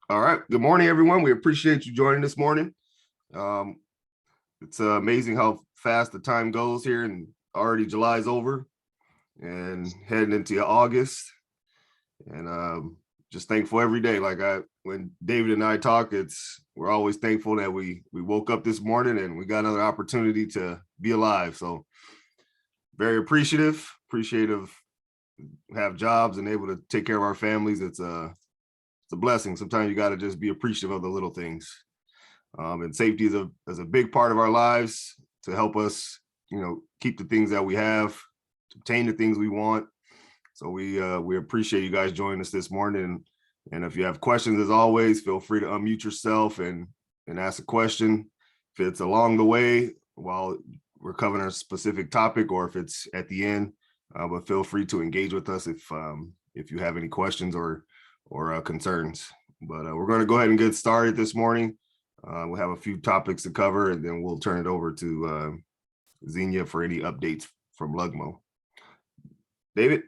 All right. Good morning, everyone. We appreciate you joining this morning. Um, it's amazing how fast the time goes here, and already July's over and heading into August. And just thankful every day. When David and I talk, we're always thankful that we woke up this morning and we got another opportunity to be alive. So very appreciative, have jobs and able to take care of our families. It's a blessing. Sometimes you got to just be appreciative of the little things. And safety is a big part of our lives to help us, keep the things that we have, obtain the things we want. So we appreciate you guys joining us this morning. And if you have questions, as always, feel free to unmute yourself and ask a question. If it's along the way while we're covering a specific topic, or if it's at the end, but feel free to engage with us if you have any questions or concerns. But we're going to go ahead and get started this morning. We'll have a few topics to cover, and then we'll turn it over to Xenia for any updates from Lugmo. David?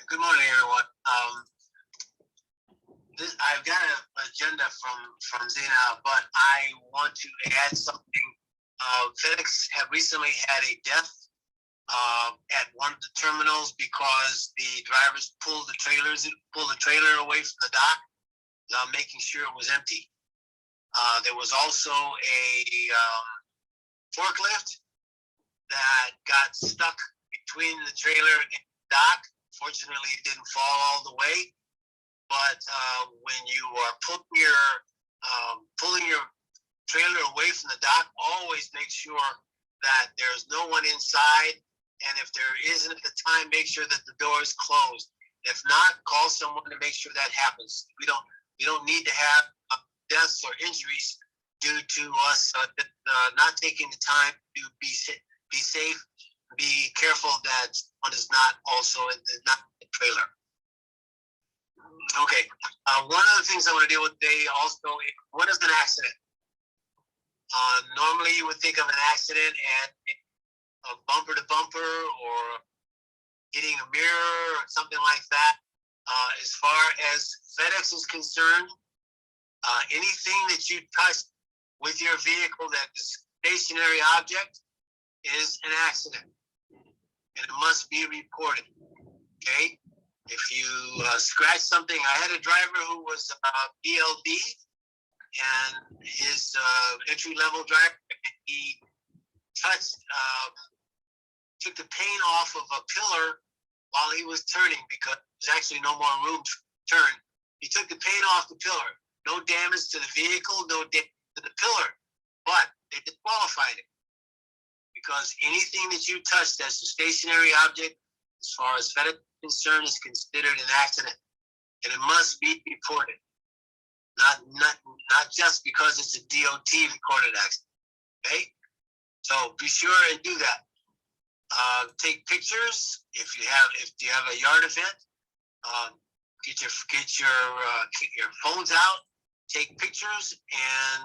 Good morning, everyone. I've got an agenda from Xenia, but I want to add something. FedEx have recently had a death at one of the terminals because the drivers pulled the trailer away from the dock, making sure it was empty. There was also a forklift that got stuck between the trailer and the dock. Fortunately, it didn't fall all the way. But when you are pulling your trailer away from the dock, always make sure that there's no one inside. And if there isn't at the time, make sure that the door is closed. If not, call someone to make sure that happens. We don't need to have deaths or injuries due to us not taking the time to be safe. Be careful that one is not also in the trailer. Okay. One of the things I want to deal with today also, what is an accident? Normally you would think of an accident at a bumper to bumper or hitting a mirror or something like that. As far as FedEx is concerned, anything that you touch with your vehicle that is a stationary object is an accident, and it must be reported. Okay? If you scratch something, I had a driver who was ELD, and his entry-level driver, he took the paint off of a pillar while he was turning because there's actually no more room to turn. He took the paint off the pillar. No damage to the vehicle, no damage to the pillar, but they disqualified it because anything that you touch that's a stationary object, as far as FedEx is concerned, is considered an accident, and it must be reported. Not just because it's a DOT recorded accident. Okay, so be sure and do that. Take pictures if you have a yard event. Get your phones out. Take pictures and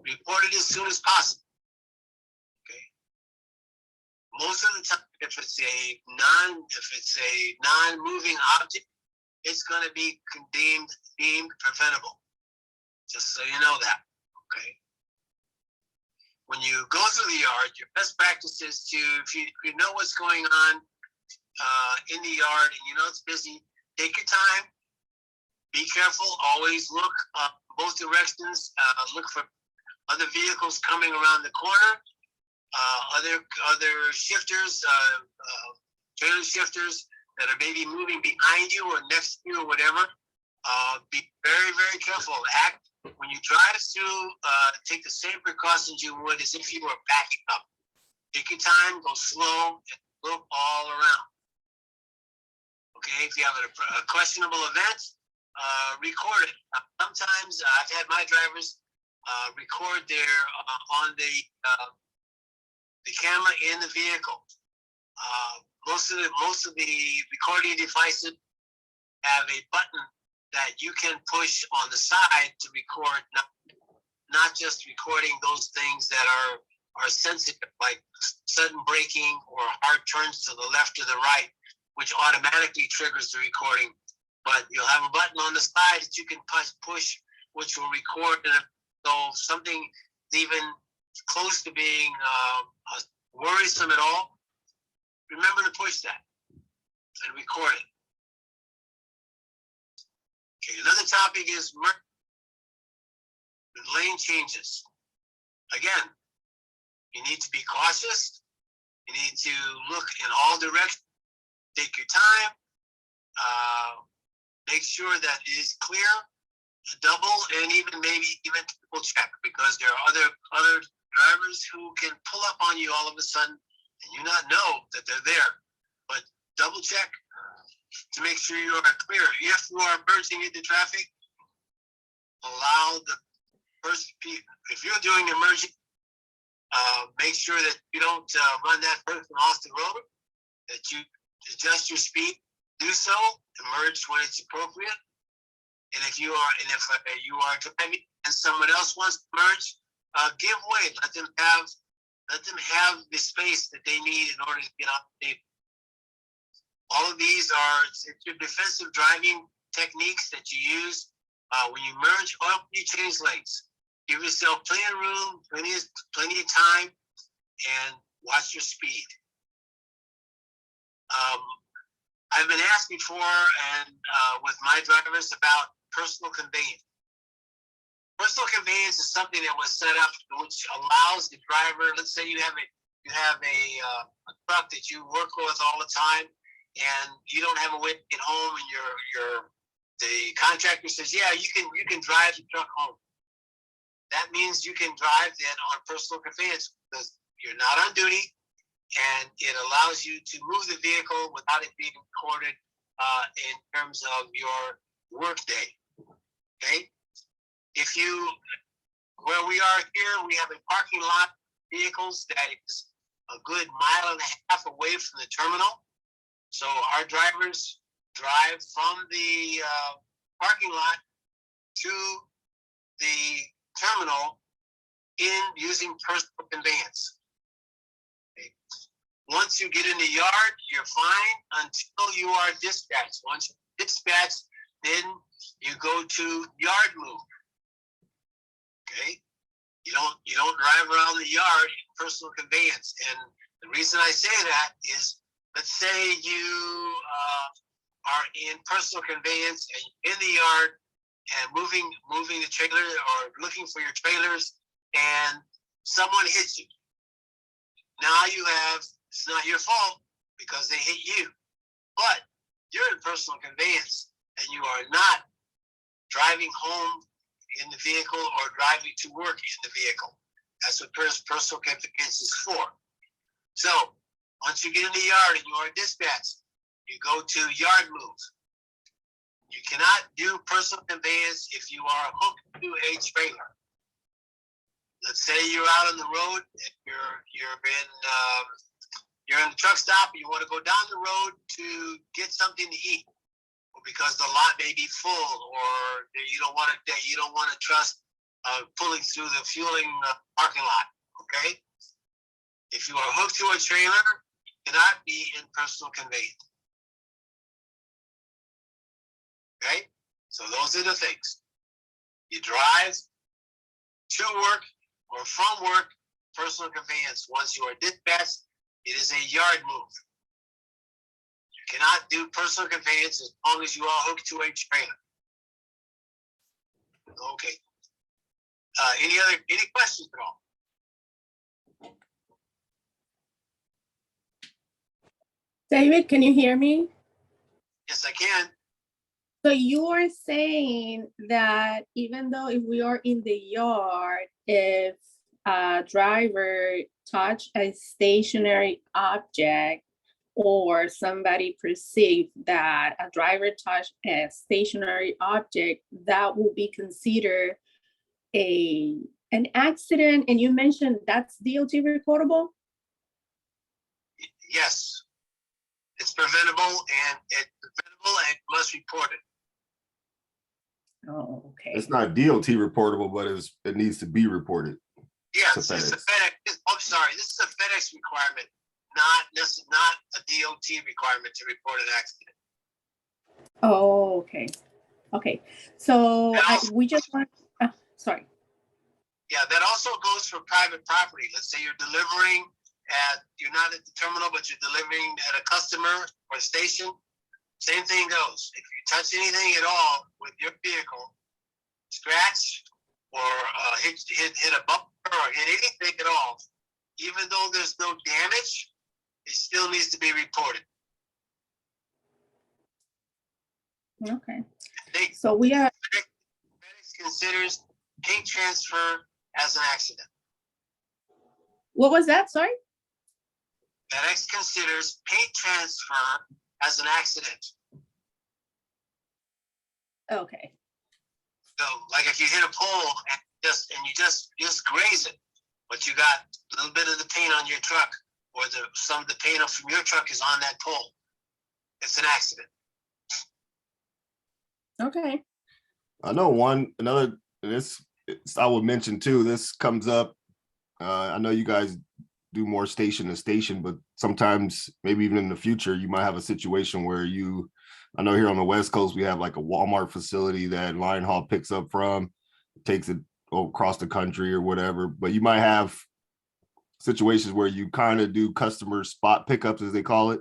report it as soon as possible. Okay. Most of the time, if it's a non-moving object, it's going to be deemed preventable. Just so you know that. Okay. When you go through the yard, your best practice is to, if you know what's going on in the yard and you know it's busy, take your time. Be careful. Always look both directions. Look for other vehicles coming around the corner. Other shifters, trailer shifters that are maybe moving behind you or next to you or whatever. Be very, very careful. Act when you drive through. Take the same precautions you would as if you were backing up. Take your time. Go slow and look all around. Okay. If you have a questionable event, record it. Sometimes I've had my drivers record their on the camera in the vehicle. Most of the recording devices have a button that you can push on the side to record, not just recording those things that are sensitive, like sudden braking or hard turns to the left or the right, which automatically triggers the recording. but you'll have a button on the side that you can push, which will record. So if something even close to being worrisome at all, remember to push that and record it. Okay, another topic is lane changes. Again, you need to be cautious. You need to look in all directions. Take your time. Make sure that it is clear, double, and even maybe even triple check, because there are other drivers who can pull up on you all of a sudden and you not know that they're there. But double check to make sure you are clear. If you are merging into traffic, allow the first people, if you're doing the merging, make sure that you don't run that person off the road, that you adjust your speed, do so, emerge when it's appropriate. And if you are driving and someone else wants to merge, give way. Let them have the space that they need in order to get off the table. All of these are your defensive driving techniques that you use when you merge or when you change lanes. Give yourself plenty of room, plenty of time, and watch your speed. I've been asked before, and with my drivers, about personal conveyance. Personal conveyance is something that was set up which allows the driver. Let's say you have a truck that you work with all the time, and you don't have a way to get home, and the contractor says, "Yeah, you can drive the truck home." That means you can drive then on personal conveyance because you're not on duty, and it allows you to move the vehicle without it being recorded in terms of your work day. Okay? Where we are here, we have a parking lot vehicles that is a good mile and a half away from the terminal. So our drivers drive from the parking lot to the terminal using personal conveyance. Okay. Once you get in the yard, you're fine until you are dispatched. Once you're dispatched, then you go to yard move. Okay, you don't drive around the yard in personal conveyance. And the reason I say that is, let's say you are in personal conveyance and you're in the yard and moving the trailer or looking for your trailers, and someone hits you. Now it's not your fault because they hit you, but you're in personal conveyance and you are not driving home in the vehicle or driving to work in the vehicle. That's what personal conveyance is for. So once you get in the yard and you are dispatched, you go to yard move. You cannot do personal conveyance if you are hooked to a trailer. Let's say you're out on the road, and you're in the truck stop, and you want to go down the road to get something to eat, because the lot may be full, or you don't want to trust pulling through the fueling parking lot. Okay, if you are hooked to a trailer, you cannot be in personal conveyance. Okay, so those are the things. You drive to work or from work, personal conveyance. Once you are dispatched, it is a yard move. You cannot do personal conveyance as long as you are hooked to a trailer. Okay. Any questions at all? David, can you hear me? Yes, I can. So you are saying that even though if we are in the yard, if a driver touch a stationary object or somebody perceived that a driver touched a stationary object, that will be considered an accident, and you mentioned that's DOT reportable? Yes, it's preventable, and must report it. Oh, okay. It's not DOT reportable, but it needs to be reported. Yes, it's a FedEx. I'm sorry, this is a FedEx requirement, not a DOT requirement to report an accident. Oh, okay. Okay. So we just want, sorry. Yeah, that also goes for private property. Let's say you're delivering you're not at the terminal, but you're delivering at a customer or a station. Same thing goes. If you touch anything at all with your vehicle, scratch or hit a bumper or hit anything at all, even though there's no damage, it still needs to be reported. Okay. So we are. FedEx considers paint transfer as an accident. What was that? Sorry. FedEx considers paint transfer as an accident. Okay. So, like if you hit a pole and you just graze it, but you got a little bit of the paint on your truck, or some of the paint from your truck is on that pole, it's an accident. Okay. I know this I would mention too, this comes up. I know you guys do more station to station, but sometimes maybe even in the future, you might have a situation where I know here on the West Coast, we have like a Walmart facility that line haul picks up from, takes it across the country or whatever, but you might have situations where you kind of do customer spot pickups, as they call it,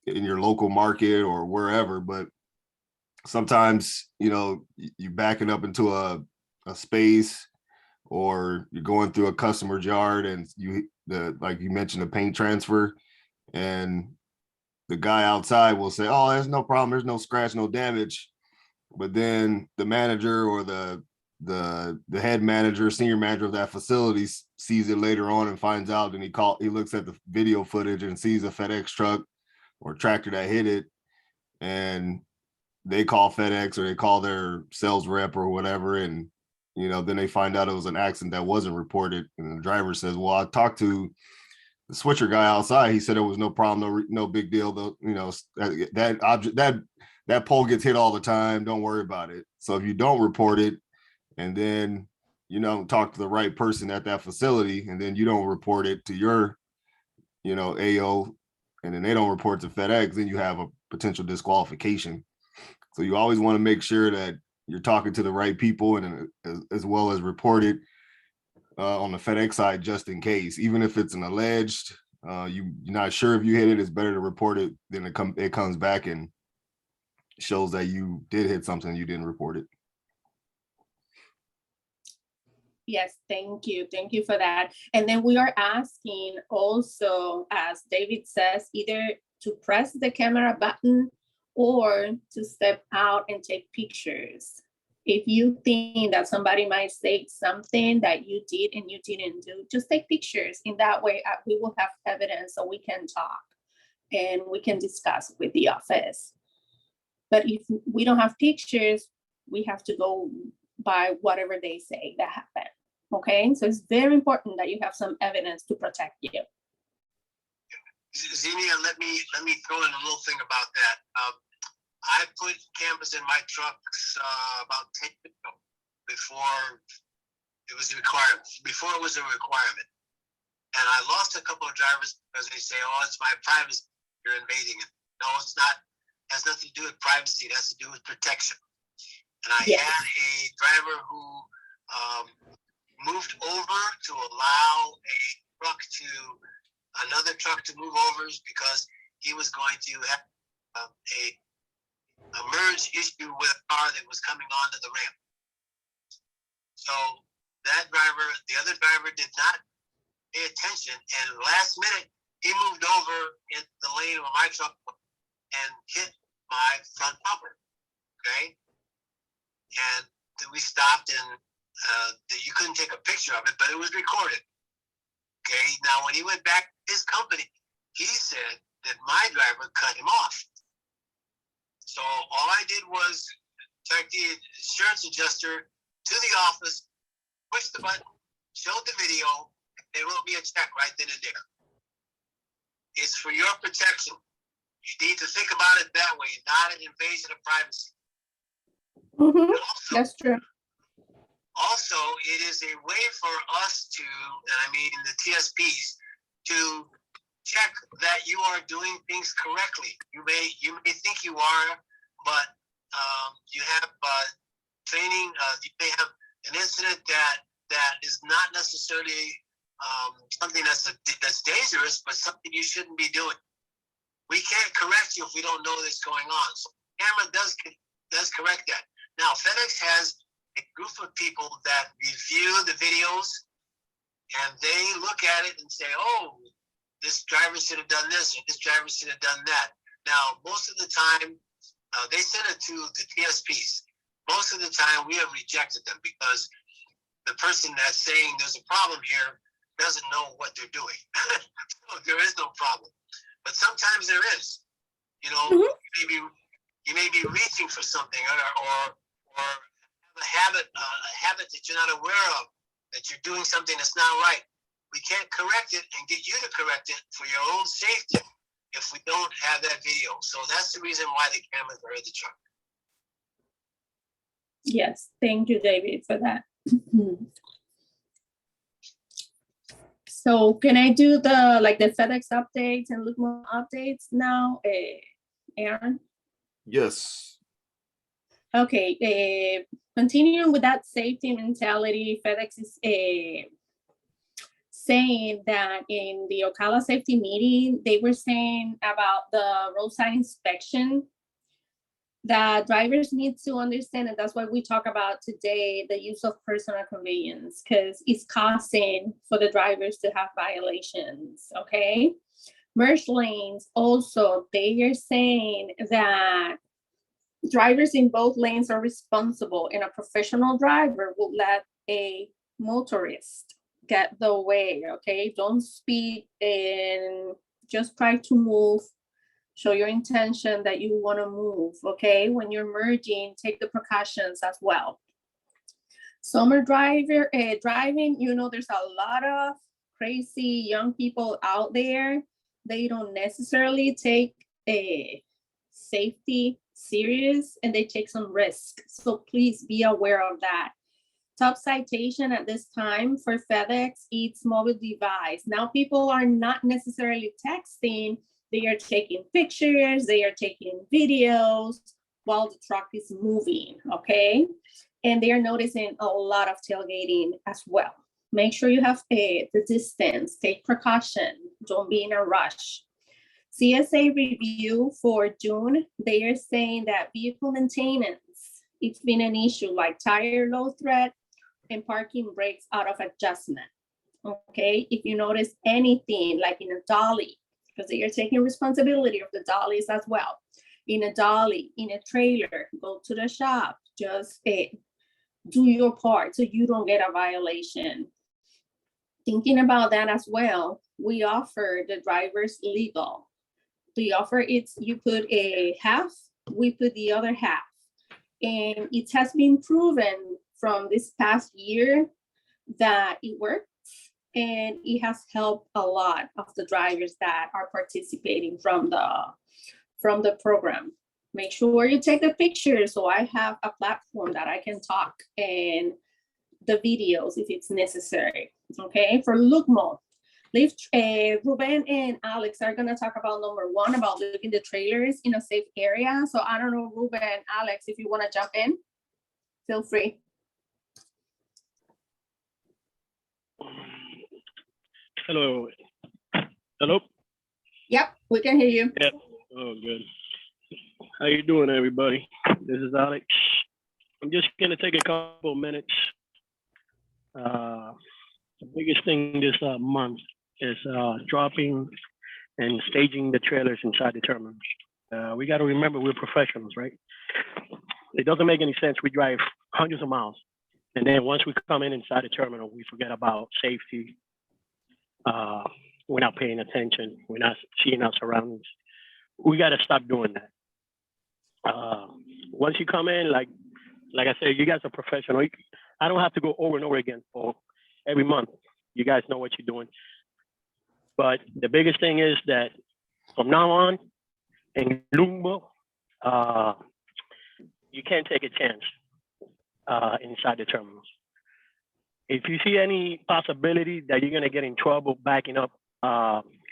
in your local market or wherever. But sometimes, you backing up into a space, or you're going through a customer's yard and like you mentioned, the paint transfer, and the guy outside will say, oh, there's no problem, there's no scratch, no damage. But then the manager or the head manager, senior manager of that facility sees it later on and finds out, and he looks at the video footage and sees a FedEx truck or tractor that hit it, and they call FedEx or they call their sales rep or whatever, and then they find out it was an accident that wasn't reported, and the driver says, well, I talked to the switcher guy outside, he said it was no problem, no big deal, though, that pole gets hit all the time, don't worry about it. So if you don't report it, and then talk to the right person at that facility, and then you don't report it to your AO, and then they don't report to FedEx, then you have a potential disqualification. So you always want to make sure that you're talking to the right people, and as well as report it on the FedEx side, just in case. Even if it's an alleged, you're not sure if you hit it, it's better to report it. Then it comes back and shows that you did hit something, you didn't report it. Yes, thank you. Thank you for that. And then we are asking also, as David says, either to press the camera button or to step out and take pictures. If you think that somebody might say something that you did and you didn't do, just take pictures. In that way, we will have evidence so we can talk and we can discuss with the office. But if we don't have pictures, we have to go by whatever they say that happened. Okay, so it's very important that you have some evidence to protect you. Xenia, let me throw in a little thing about that. I put cameras in my trucks about 10 years ago, before it was a requirement. And I lost a couple of drivers because they say, "Oh, it's my privacy. You're invading it." No, it's not. It has nothing to do with privacy. It has to do with protection. And I had a driver who moved over to allow another truck to move over, because he was going to have a merge issue with a car that was coming onto the ramp. So the other driver did not pay attention, and last minute he moved over in the lane of my truck and hit my front bumper. Okay, and we stopped, and you couldn't take a picture of it, but it was recorded. Okay, now when he went back to his company, he said that my driver cut him off. So all I did was take the insurance adjuster to the office, push the button, showed the video, and they wrote me a check right then and there. It's for your protection. You need to think about it that way, not an invasion of privacy. That's true. Also, it is a way for us to, and I mean the TSPs, to check that you are doing things correctly. You may think you are, but you have training. You may have an incident that is not necessarily something that's dangerous, but something you shouldn't be doing. We can't correct you if we don't know that's going on. So the camera does correct that. Now FedEx has a group of people that review the videos, and they look at it and say, "Oh, this driver should have done this, or this driver should have done that." Now, most of the time, they send it to the TSPs. Most of the time, we have rejected them because the person that's saying there's a problem here doesn't know what they're doing. So there is no problem. But sometimes there is. You know, you may be reaching for something, or have a habit that you're not aware of, that you're doing something that's not right. We can't correct it and get you to correct it for your own safety if we don't have that video. So that's the reason why the cameras are in the truck. Yes, thank you, David, for that. So can I do the FedEx updates and Lugmo updates now, Aaron? Yes. Okay, continuing with that safety mentality, FedEx is saying that in the Ocala safety meeting, they were saying about the roadside inspection that drivers need to understand, and that's what we talk about today, the use of personal conveyance, because it's causing for the drivers to have violations, okay? Merge lanes also, they are saying that drivers in both lanes are responsible, and a professional driver will let a motorist get the way, okay? Don't speed and just try to move. Show your intention that you want to move, okay? When you're merging, take the precautions as well. Summer driving, you know, there's a lot of crazy young people out there. They don't necessarily take a safety serious, and they take some risk. So please be aware of that. Top citation at this time for FedEx, it's mobile device. Now people are not necessarily texting, they are taking pictures, they are taking videos while the truck is moving, okay? And they are noticing a lot of tailgating as well. Make sure you have the distance, take precaution, don't be in a rush. CSA review for June, they are saying that vehicle maintenance, it's been an issue like tire low thread and parking brakes out of adjustment, okay? If you notice anything like in a dolly, because they are taking responsibility of the dollies as well. In a dolly, in a trailer, go to the shop, just do your part so you don't get a violation. Thinking about that as well, we offer the drivers legal. The offer is you put a half, we put the other half. And it has been proven from this past year that it works. And it has helped a lot of the drivers that are participating from the program. Make sure you take the pictures so I have a platform that I can talk and the videos if it's necessary, okay? For Lugmo, Ruben and Alex are gonna talk about number one, about leaving the trailers in a safe area. So I don't know, Ruben, Alex, if you wanna jump in, feel free. Hello. Hello? Yep, we can hear you. Yep. Oh, good. How you doing, everybody? This is Alex. I'm just gonna take a couple minutes. The biggest thing this month is dropping and staging the trailers inside the terminals. We got to remember we're professionals, right? It doesn't make any sense. We drive hundreds of miles, and then once we come inside the terminal, we forget about safety. We're not paying attention. We're not seeing our surroundings. We got to stop doing that. Once you come in, like I said, you guys are professional. I don't have to go over and over again for every month. You guys know what you're doing. But the biggest thing is that from now on, in Lugmo, you can't take a chance inside the terminals. If you see any possibility that you're gonna get in trouble backing up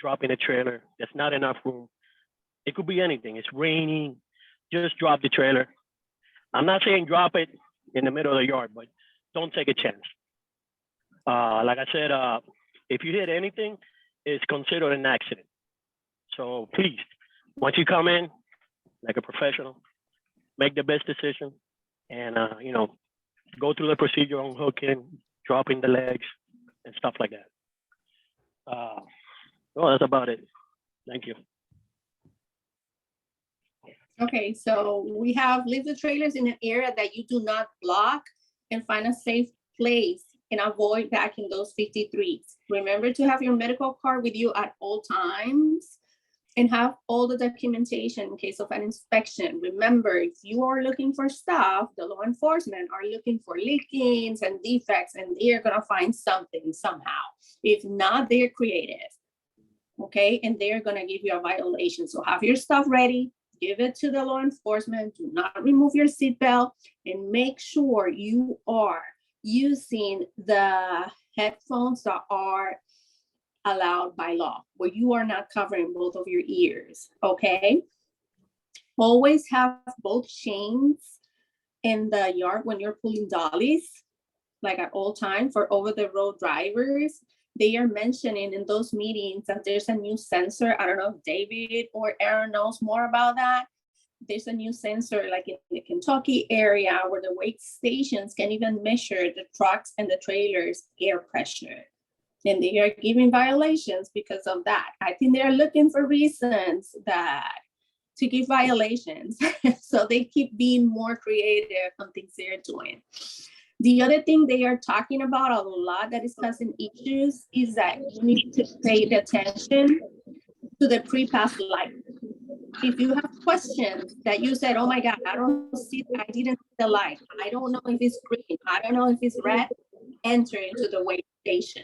dropping a trailer. There's not enough room. It could be anything. It's raining. Just drop the trailer. I'm not saying drop it in the middle of the yard, but don't take a chance. Like I said, if you hit anything, it's considered an accident. So please, once you come in, like a professional, make the best decision, and you know, go through the procedure on hooking, dropping the legs, and stuff like that. Well, that's about it. Thank you. Okay, so we have leave the trailers in an area that you do not block and find a safe place and avoid backing those 53s. Remember to have your medical card with you at all times and have all the documentation in case of an inspection. Remember, if you are looking for stuff, the law enforcement are looking for leakings and defects, and they're gonna find something somehow. If not, they're creative, okay? And they're gonna give you a violation. So have your stuff ready, give it to the law enforcement, do not remove your seatbelt, and make sure you are using the headphones that are allowed by law, where you are not covering both of your ears, okay? Always have both chains in the yard when you're pulling dollies, like at all times. For over-the-road drivers, they are mentioning in those meetings that there's a new sensor. I don't know if David or Aaron knows more about that. There's a new sensor like in the Kentucky area where the weight stations can even measure the trucks and the trailers' air pressure. And they are giving violations because of that. I think they're looking for reasons that to give violations. So they keep being more creative on things they're doing. The other thing they are talking about a lot that is causing issues is that you need to pay attention to the pre-pass light. If you have questions that you said, oh my God, I don't see, I didn't see the light. I don't know if it's green. I don't know if it's red. Enter into the wait station.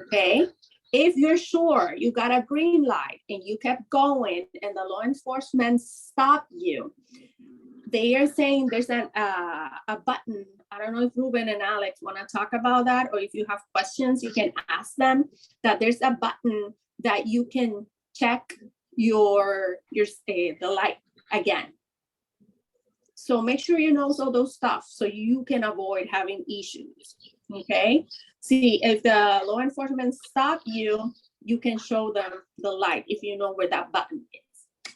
Okay, if you're sure you got a green light and you kept going and the law enforcement stopped you, they are saying there's a button. I don't know if Ruben and Alex want to talk about that, or if you have questions, you can ask them that there's a button that you can check the light again. So make sure you know all those stuff so you can avoid having issues, okay? See, if the law enforcement stop you, you can show them the light if you know where that button is.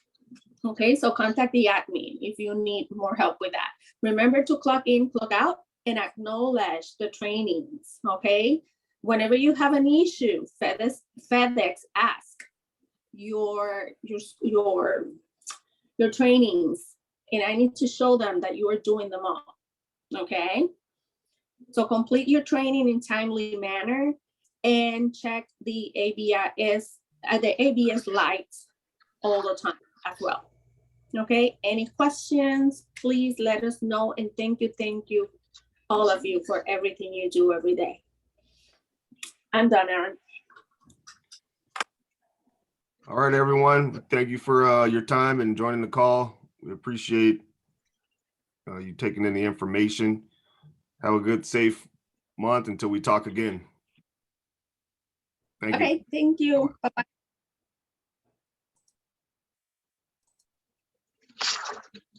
Okay, so contact the admin if you need more help with that. Remember to clock in, clock out, and acknowledge the trainings, okay? Whenever you have an issue, FedEx ask your trainings, and I need to show them that you are doing them all, okay? So complete your training in timely manner and check the ABS lights all the time as well. Okay, any questions, please let us know, and thank you, all of you, for everything you do every day. I'm done, Aaron. All right, everyone. Thank you for your time and joining the call. We appreciate you taking in the information. Have a good, safe month until we talk again. Thank you. Okay, thank you. Bye-bye.